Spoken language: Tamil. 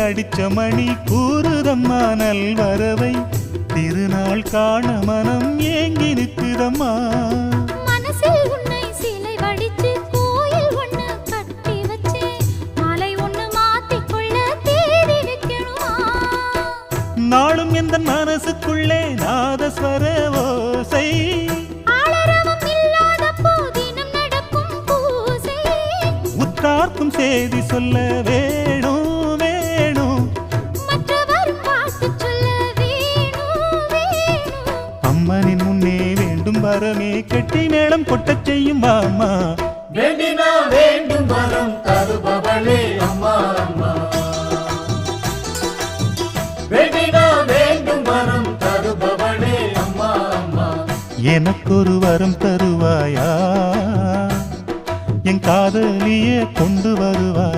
அடிச்ச மணி கூறுதம்மா நல்வரவை திருநாள் காண மனம் ஏங்கி நிற்குதம்மா மனசில் உன்னை சிலை வடிச்சு கோயில் ஒண்ணு கட்டி வச்சே மாலை ஒண்ணு மாத்திக்கொள்ள தேடி வைக்கணுமா நாளும் எந்த மனசுக்குள்ளே நாதஸ்வர ஓசை ஆளரவம் இல்லாத போதினம் நடக்கும் பூசை உத்தார்க்கும் செய்தி சொல்ல வேணும் வேணும் மற்றவர் பாட்டு சொல்ல வேணும் வேணும் அம்மனின் முன்னே வேண்டும் வரமே கெட்டி மேளம் கொட்டச் செய்யும் வாமா வேண்டினா வேண்டும் வரம் தருபவளே அம்மா அம்மா வேண்டினா வேண்டும் வரம் தருபவளே அம்மா அம்மா எனக்கொரு வரம் தருவாயா என் காதலியே கொண்டு வருவாய்